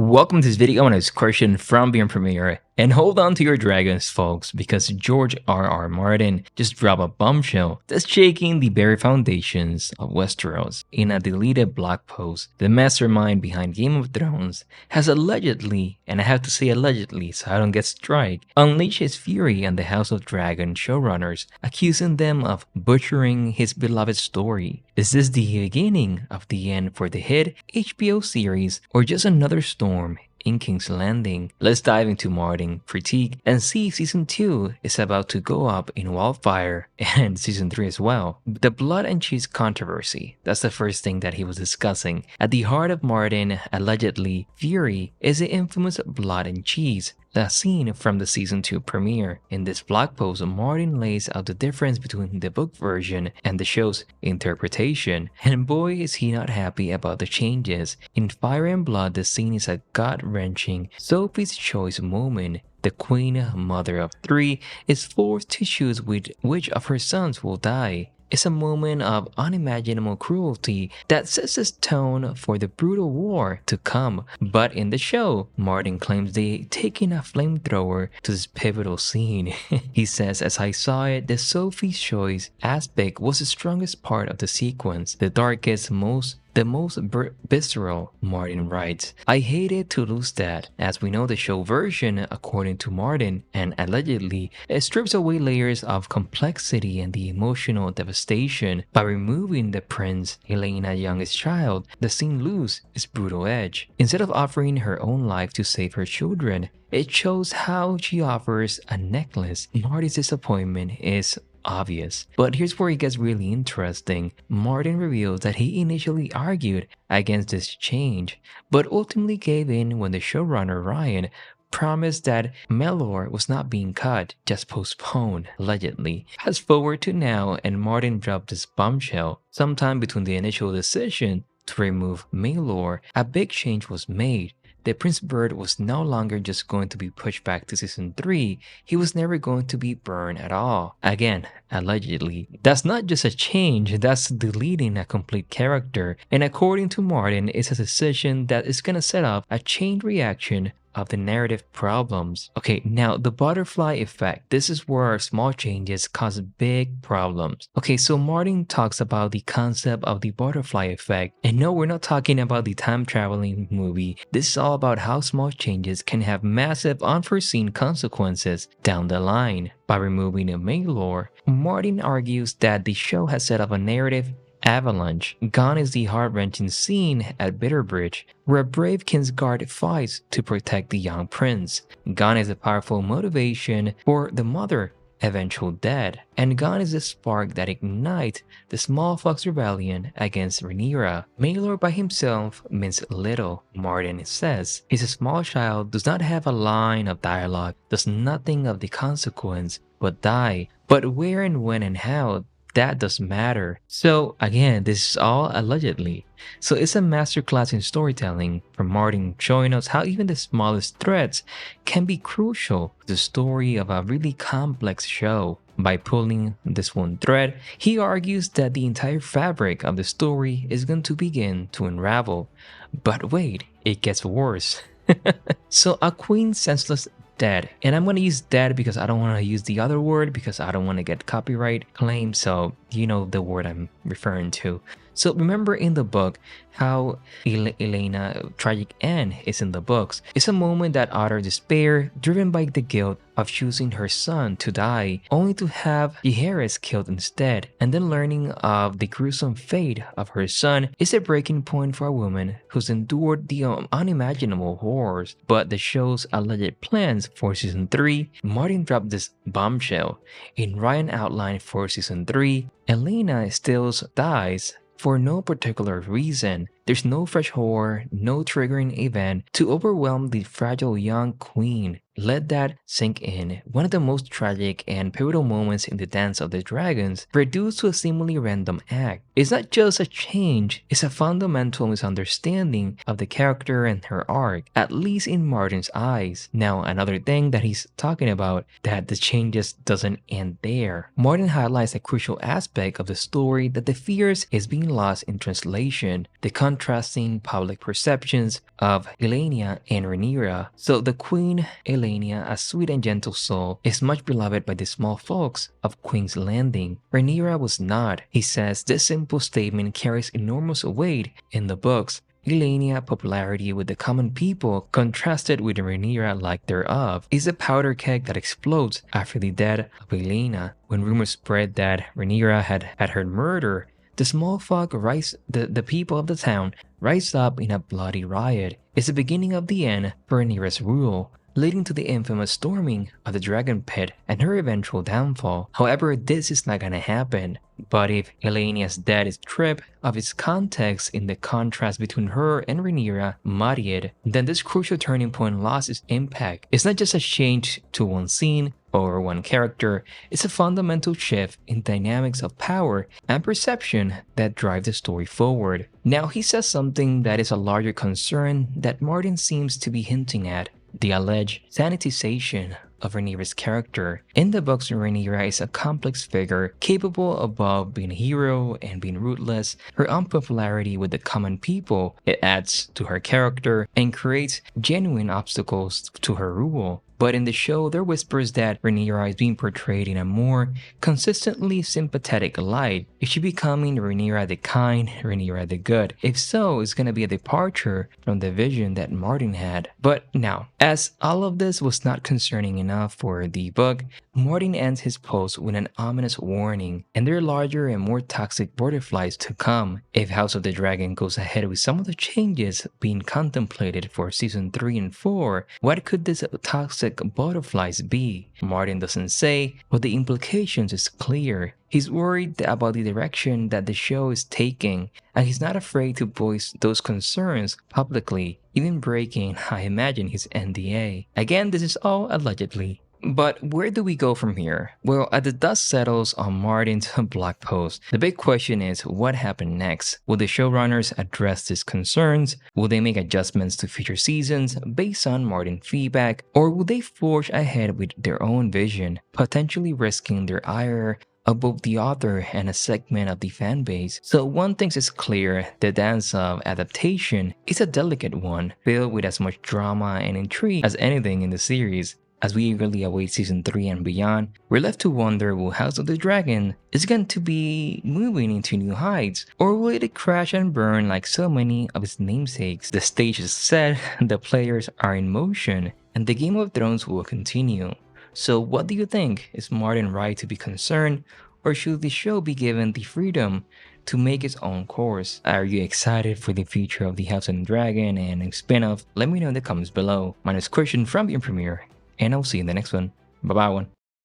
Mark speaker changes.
Speaker 1: Welcome to this video on a question from Beyond Premiere. And hold on to your dragons, folks, because George R.R. Martin just dropped a bombshell that's shaking the very foundations of Westeros. In a deleted blog post, the mastermind behind Game of Thrones has allegedly, and I have to say allegedly so I don't get strike, unleashed his fury on the House of Dragon showrunners, accusing them of butchering his beloved story. Is this the beginning of the end for the hit HBO series, or just another storm in King's Landing? Let's dive into Martin critique and see if Season 2 is about to go up in wildfire, and Season 3 as well. The blood and cheese controversy, that's the first thing that he was discussing. At the heart of Martin, allegedly, fury is the infamous blood and cheese, the scene from the Season 2 premiere. In this blog post, Martin lays out the difference between the book version and the show's interpretation, and boy is he not happy about the changes. In Fire and Blood, the scene is a gut-wrenching Sophie's choice moment. The Queen, mother of three, is forced to choose which of her sons will die. It's a moment of unimaginable cruelty that sets the tone for the brutal war to come. But in the show, Martin claims they taken a flamethrower to this pivotal scene. He says, "As I saw it, the Sophie's choice aspect was the strongest part of the sequence, the darkest, the most visceral," Martin writes. "I hated to lose that. As we know, the show version, according to Martin, and allegedly, it strips away layers of complexity and the emotional devastation. By removing the prince, Helaena's youngest child, the scene loses its brutal edge. Instead of offering her own life to save her children, it shows how she offers a necklace." Martin's disappointment is obvious. But here's where it gets really interesting. Martin reveals that he initially argued against this change, but ultimately gave in when the showrunner Ryan promised that Maelor was not being cut, just postponed, allegedly. Fast forward to now, and Martin dropped this bombshell. Sometime between the initial decision to remove Maelor, a big change was made. The Prince Bird was no longer just going to be pushed back to Season 3, he was never going to be burned at all. Again, allegedly. That's not just a change, that's deleting a complete character. And according to Martin, it's a decision that is gonna set up a chain reaction of the narrative problems. Okay, now the butterfly effect. This is where small changes cause big problems. Okay, so Martin talks about the concept of the butterfly effect. And no, we're not talking about the time traveling movie. This is all about how small changes can have massive unforeseen consequences down the line. By removing a Maelor, Martin argues that the show has set up a narrative avalanche. Gone is the heart-wrenching scene at Bitterbridge, where a brave Kingsguard fights to protect the young prince. Gone is a powerful motivation for the mother eventual death, and gone is the spark that ignites the Small Fox Rebellion against Rhaenyra. Maelor by himself means little, Martin says. He's a small child, does not have a line of dialogue, does nothing of the consequence but die. But where and when and how, that does matter. So again, this is all allegedly. So it's a masterclass in storytelling from Martin, showing us how even the smallest threads can be crucial to the story of a really complex show. By pulling this one thread, he argues that the entire fabric of the story is going to begin to unravel. But wait, it gets worse. So a queen senseless dead, and I'm going to use dead because I don't want to use the other word because I don't want to get copyright claims, so you know the word I'm referring to. So remember in the book how Helaena tragic end is in the books. It's a moment that utter despair, driven by the guilt of choosing her son to die, only to have Jaehaerys killed instead, and then learning of the gruesome fate of her son is a breaking point for a woman who's endured the unimaginable horrors. But the show's alleged plans for Season 3, Martin dropped this bombshell. In Ryan outline for Season 3, Helaena still dies for no particular reason. There's no fresh horror, no triggering event to overwhelm the fragile young queen. Let that sink in. One of the most tragic and pivotal moments in the Dance of the Dragons, reduced to a seemingly random act. It's not just a change, it's a fundamental misunderstanding of the character and her arc, at least in Martin's eyes. Now, another thing that he's talking about, that the changes doesn't end there. Martin highlights a crucial aspect of the story that the fears is being lost in translation. The contrasting public perceptions of Helaena and Rhaenyra. So the Queen Helaena, a sweet and gentle soul, is much beloved by the small folks of Queen's Landing. Rhaenyra was not. He says this simple statement carries enormous weight in the books. Helaena's popularity with the common people, contrasted with Rhaenyra lack thereof, is a powder keg that explodes after the death of Helaena. When rumors spread that Rhaenyra had her murder, the small folk the people of the town rise up in a bloody riot. It's the beginning of the end for Rhaenyra's rule, leading to the infamous storming of the dragon pit and her eventual downfall. However, this is not gonna happen. But if Helaena's death is stripped of its context in the contrast between her and Rhaenyra muddied, then this crucial turning point lost its impact. It's not just a change to one scene or one character, it's a fundamental shift in dynamics of power and perception that drive the story forward. Now he says something that is a larger concern that Martin seems to be hinting at: the alleged sanitization of Rhaenyra's character. In the books, Rhaenyra is a complex figure capable of both being a hero and being ruthless. Her unpopularity with the common people, it adds to her character and creates genuine obstacles to her rule. But in the show, there are whispers that Rhaenyra is being portrayed in a more consistently sympathetic light. Is she becoming Rhaenyra the kind, Rhaenyra the good? If so, it's gonna be a departure from the vision that Martin had. But now, as all of this was not concerning enough for the book, Martin ends his post with an ominous warning, and there are larger and more toxic butterflies to come. If House of the Dragon goes ahead with some of the changes being contemplated for season 3 and 4, what could this toxic butterflies be? Martin doesn't say, but the implications is clear. He's worried about the direction that the show is taking, and he's not afraid to voice those concerns publicly, even breaking, I imagine, his NDA. Again, this is all allegedly. But where do we go from here? Well, as the dust settles on Martin's blog post, the big question is what happened next? Will the showrunners address these concerns? Will they make adjustments to future seasons based on Martin feedback? Or will they forge ahead with their own vision, potentially risking their ire of both the author and a segment of the fan base? So one thing is clear: the dance of adaptation is a delicate one, filled with as much drama and intrigue as anything in the series. As we eagerly await season 3 and beyond, we're left to wonder, will House of the Dragon is going to be moving into new heights, or will it crash and burn like so many of its namesakes? The stage is set, the players are in motion, and the Game of Thrones will continue. So what do you think? Is Martin right to be concerned, or should the show be given the freedom to make its own course? Are you excited for the future of the House of the Dragon and a spin-off? Let me know in the comments below. My name is Christian from the Premiere, and I'll see you in the next one. Bye bye one.